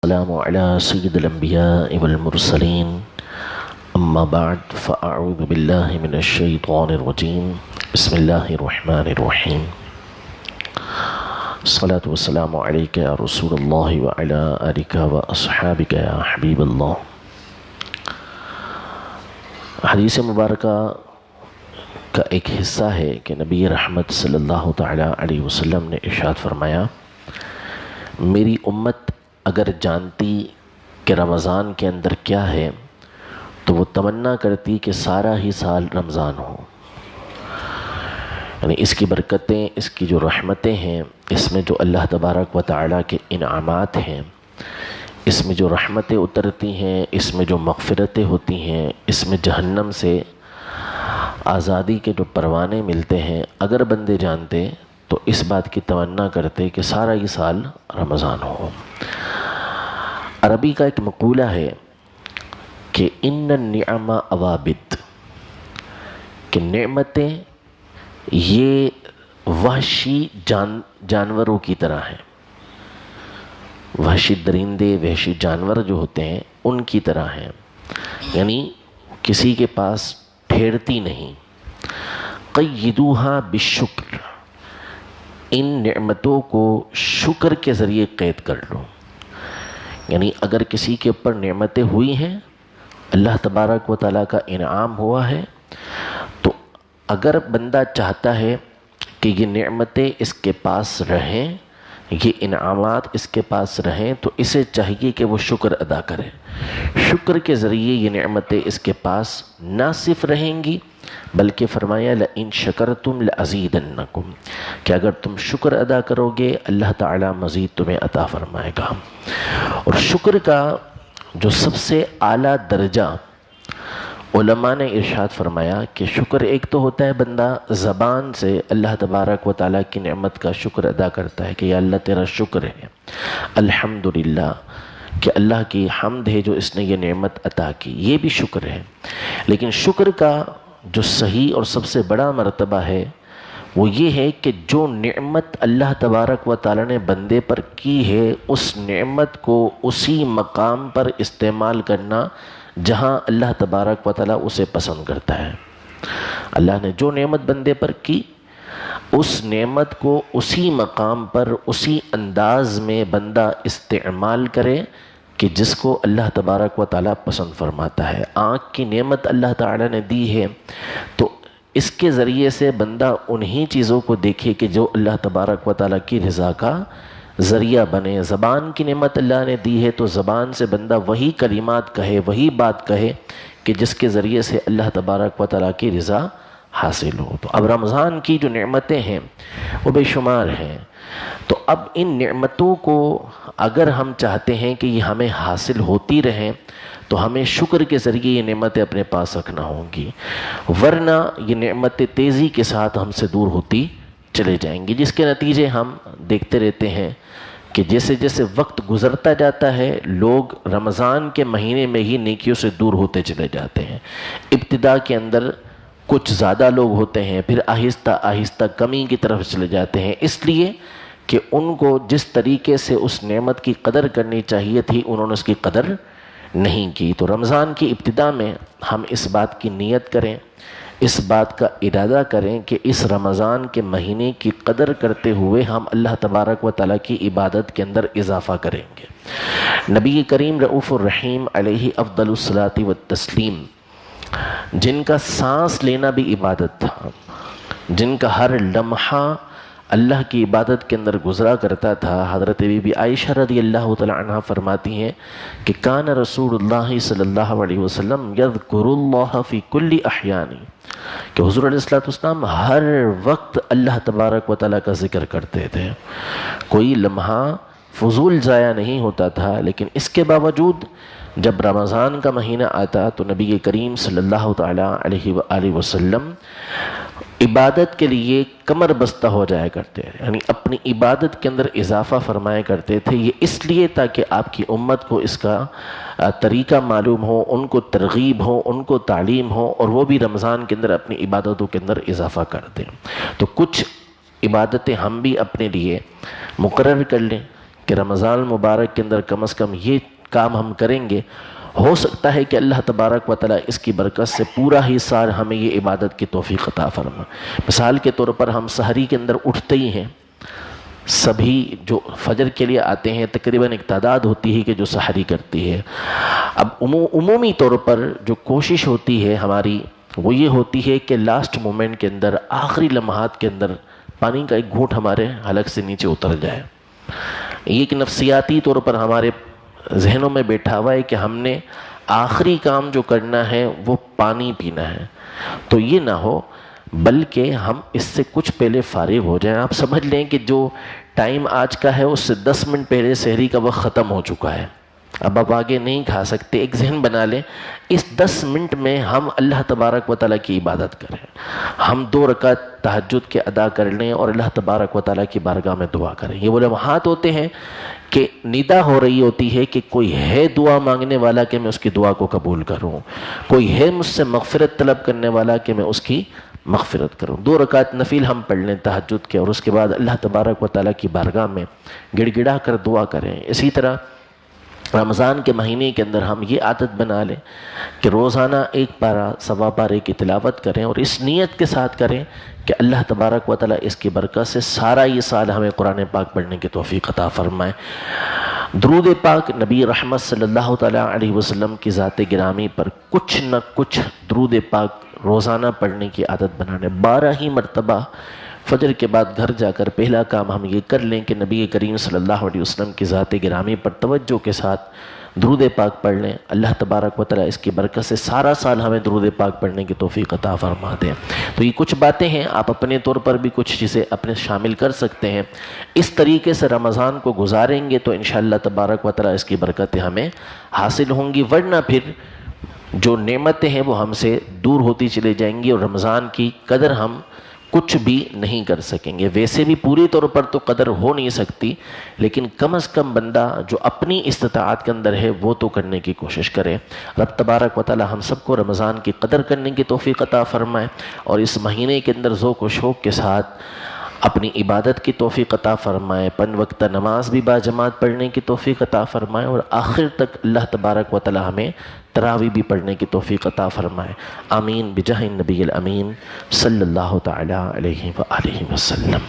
السلام على سيد الأنبياء والمرسلين أما بعد فأعوذ بالله من الشيطان الرجيم بسم الله الرحمن الرحيم الصلاة والسلام عليك يا رسول الله وعلى آلك وأصحابك يا حبيب الله. حدیث مبارکہ کا ایک حصہ ہے کہ نبی رحمت صلی اللہ تعالیٰ علیہ وسلم نے ارشاد فرمایا، میری امت اگر جانتی کہ رمضان کے اندر کیا ہے تو وہ تمنا کرتی کہ سارا ہی سال رمضان ہو. یعنی اس کی برکتیں، اس کی جو رحمتیں ہیں، اس میں جو اللہ تبارک و تعالیٰ کے انعامات ہیں، اس میں جو رحمتیں اترتی ہیں، اس میں جو مغفرتیں ہوتی ہیں، اس میں جہنم سے آزادی کے جو پروانے ملتے ہیں، اگر بندے جانتے تو اس بات کی تمنا کرتے کہ سارا ہی سال رمضان ہو. عربی کا ایک مقولہ ہے کہ ان النعم عوابد، کہ نعمتیں یہ وحشی جانوروں کی طرح ہیں. وحشی درندے، وحشی جانور جو ہوتے ہیں ان کی طرح ہیں، یعنی کسی کے پاس ٹھہرتی نہیں. قیدوہا بالشکر، ان نعمتوں کو شکر کے ذریعے قید کر لو. یعنی اگر کسی کے اوپر نعمتیں ہوئی ہیں، اللہ تبارک و تعالیٰ کا انعام ہوا ہے، تو اگر بندہ چاہتا ہے کہ یہ نعمتیں اس کے پاس رہیں، یہ انعامات اس کے پاس رہیں، تو اسے چاہیے کہ وہ شکر ادا کرے. شکر کے ذریعے یہ نعمتیں اس کے پاس نہ صرف رہیں گی بلکہ فرمایا لئن شکرتم لازیدنکم، کہ اگر تم شکر ادا کرو گے اللہ تعالیٰ مزید تمہیں عطا فرمائے گا. اور شکر کا جو سب سے اعلیٰ درجہ علماء نے ارشاد فرمایا کہ شکر ایک تو ہوتا ہے بندہ زبان سے اللہ تبارک و تعالیٰ کی نعمت کا شکر ادا کرتا ہے کہ یا اللہ تیرا شکر ہے، الحمدللہ، کہ اللہ کی حمد ہے جو اس نے یہ نعمت عطا کی، یہ بھی شکر ہے. لیکن شکر کا جو صحیح اور سب سے بڑا مرتبہ ہے وہ یہ ہے کہ جو نعمت اللہ تبارک و تعالیٰ نے بندے پر کی ہے، اس نعمت کو اسی مقام پر استعمال کرنا جہاں اللہ تبارک و تعالیٰ اسے پسند کرتا ہے. اللہ نے جو نعمت بندے پر کی، اس نعمت کو اسی مقام پر، اسی انداز میں بندہ استعمال کرے کہ جس کو اللہ تبارک و تعالیٰ پسند فرماتا ہے. آنکھ کی نعمت اللہ تعالیٰ نے دی ہے تو اس کے ذریعے سے بندہ انہی چیزوں کو دیکھے کہ جو اللہ تبارک و تعالیٰ کی رضا کا ذریعہ بنے. زبان کی نعمت اللہ نے دی ہے تو زبان سے بندہ وہی کلمات کہے، وہی بات کہے کہ جس کے ذریعے سے اللہ تبارک و تعالیٰ کی رضا حاصل ہو. تو اب رمضان کی جو نعمتیں ہیں وہ بے شمار ہیں. تو اب ان نعمتوں کو اگر ہم چاہتے ہیں کہ یہ ہمیں حاصل ہوتی رہیں تو ہمیں شکر کے ذریعے یہ نعمتیں اپنے پاس رکھنا ہوں گی، ورنہ یہ نعمتیں تیزی کے ساتھ ہم سے دور ہوتی چلے جائیں گی، جس کے نتیجے ہم دیکھتے رہتے ہیں کہ جیسے جیسے وقت گزرتا جاتا ہے لوگ رمضان کے مہینے میں ہی نیکیوں سے دور ہوتے چلے جاتے ہیں. ابتدا کے اندر کچھ زیادہ لوگ ہوتے ہیں، پھر آہستہ آہستہ کمی کی طرف چلے جاتے ہیں، اس لیے کہ ان کو جس طریقے سے اس نعمت کی قدر کرنی چاہیے تھی انہوں نے اس کی قدر نہیں کی. تو رمضان کی ابتدا میں ہم اس بات کی نیت کریں، اس بات کا ارادہ کریں کہ اس رمضان کے مہینے کی قدر کرتے ہوئے ہم اللہ تبارک و تعالیٰ کی عبادت کے اندر اضافہ کریں گے. نبی کریم رؤوف الرحیم علیہ افضل الصلاۃ والتسلیم، جن کا سانس لینا بھی عبادت تھا، جن کا ہر لمحہ اللہ کی عبادت کے اندر گزرا کرتا تھا، حضرت بی بی عائشہ رضی اللہ تعالی عنہ فرماتی ہیں کہ کان رسول اللہ صلی اللہ علیہ وسلم یذکر اللہ فی کل احیان، کہ حضور علیہ السلام ہر وقت اللہ تبارک و تعالیٰ کا ذکر کرتے تھے. کوئی لمحہ فضول ضائع نہیں ہوتا تھا. لیکن اس کے باوجود جب رمضان کا مہینہ آتا تو نبی کریم صلی اللہ تعالیٰ علیہ وآلہ وسلم عبادت کے لیے کمر بستہ ہو جایا کرتے ہیں، یعنی اپنی عبادت کے اندر اضافہ فرمایا کرتے تھے. یہ اس لیے تاکہ آپ کی امت کو اس کا طریقہ معلوم ہو، ان کو ترغیب ہو، ان کو تعلیم ہو، اور وہ بھی رمضان کے اندر اپنی عبادتوں کے اندر اضافہ کر دیں. تو کچھ عبادتیں ہم بھی اپنے لیے مقرر کر لیں کہ رمضان مبارک کے اندر کم از کم یہ کام ہم کریں گے، ہو سکتا ہے کہ اللہ تبارک و تعالیٰ اس کی برکت سے پورا ہی سال ہمیں یہ عبادت کی توفیق عطا فرما۔ مثال کے طور پر ہم سحری کے اندر اٹھتے ہی ہیں، سبھی جو فجر کے لیے آتے ہیں تقریباً ایک تعداد ہوتی ہے کہ جو سحری کرتی ہے۔ اب عمومی طور پر جو کوشش ہوتی ہے ہماری وہ یہ ہوتی ہے کہ لاسٹ مومنٹ کے اندر، آخری لمحات کے اندر پانی کا ایک گھونٹ ہمارے حلق سے نیچے اتر جائے۔ یہ ایک نفسیاتی طور پر ہمارے ذہنوں میں بیٹھا ہوا ہے کہ ہم نے آخری کام جو کرنا ہے وہ پانی پینا ہے، تو یہ نہ ہو بلکہ ہم اس سے کچھ پہلے فارغ ہو جائیں۔ آپ سمجھ لیں کہ جو ٹائم آج کا ہے اس سے 10 منٹ پہلے سحری کا وقت ختم ہو چکا ہے، اب آپ آگے نہیں کھا سکتے۔ ایک ذہن بنا لیں، اس 10 منٹ میں ہم اللہ تبارک و تعالیٰ کی عبادت کریں، ہم 2 رکعت تہجد کے ادا کر لیں اور اللہ تبارک و تعالیٰ کی بارگاہ میں دعا کریں۔ یہ وہ لمحات ہوتے ہیں کہ ندا ہو رہی ہوتی ہے کہ کوئی ہے دعا مانگنے والا کہ میں اس کی دعا کو قبول کروں، کوئی ہے مجھ سے مغفرت طلب کرنے والا کہ میں اس کی مغفرت کروں۔ 2 رکعت نفل ہم پڑھ لیں تہجد کے، اور اس کے بعد اللہ تبارک و تعالیٰ کی بارگاہ میں گڑ گڑا کر دعا کریں۔ اسی طرح رمضان کے مہینے کے اندر ہم یہ عادت بنا لیں کہ روزانہ 1 پارہ سوا پارے کی تلاوت کریں، اور اس نیت کے ساتھ کریں کہ اللہ تبارک و تعالیٰ اس کی برکت سے سارا یہ سال ہمیں قرآن پاک پڑھنے کی توفیق عطا فرمائے۔ درود پاک نبی رحمت صلی اللہ تعالیٰ علیہ وسلم کی ذات گرامی پر کچھ نہ کچھ درود پاک روزانہ پڑھنے کی عادت بنا لیں۔ 12 ہی مرتبہ فجر کے بعد گھر جا کر پہلا کام ہم یہ کر لیں کہ نبی کریم صلی اللہ علیہ وسلم کی ذات گرامی پر توجہ کے ساتھ درود پاک پڑھ لیں۔ اللہ تبارک و تعالیٰ اس کی برکت سے سارا سال ہمیں درود پاک پڑھنے کی توفیق عطا فرما دیں۔ تو یہ کچھ باتیں ہیں، آپ اپنے طور پر بھی کچھ چیزیں اپنے شامل کر سکتے ہیں۔ اس طریقے سے رمضان کو گزاریں گے تو انشاءاللہ تبارک و تعالیٰ اس کی برکتیں ہمیں حاصل ہوں گی، ورنہ پھر جو نعمتیں ہیں وہ ہم سے دور ہوتی چلے جائیں گی اور رمضان کی قدر ہم کچھ بھی نہیں کر سکیں گے۔ ویسے بھی پوری طور پر تو قدر ہو نہیں سکتی، لیکن کم از کم بندہ جو اپنی استطاعت کے اندر ہے وہ تو کرنے کی کوشش کرے۔ رب تبارک و تعالی ہم سب کو رمضان کی قدر کرنے کی توفیق عطا فرمائے، اور اس مہینے کے اندر ذوق و شوق کے ساتھ اپنی عبادت کی توفیق عطا فرمائے، 5 وقتہ نماز بھی باجماعت پڑھنے کی توفیق عطا فرمائے، اور آخر تک اللہ تبارک و تعالی ہمیں تراویح بھی پڑھنے کی توفیق عطا فرمائے۔ آمین بجاہ النبی الامین صلی اللہ تعالی علیہ وآلہ وسلم۔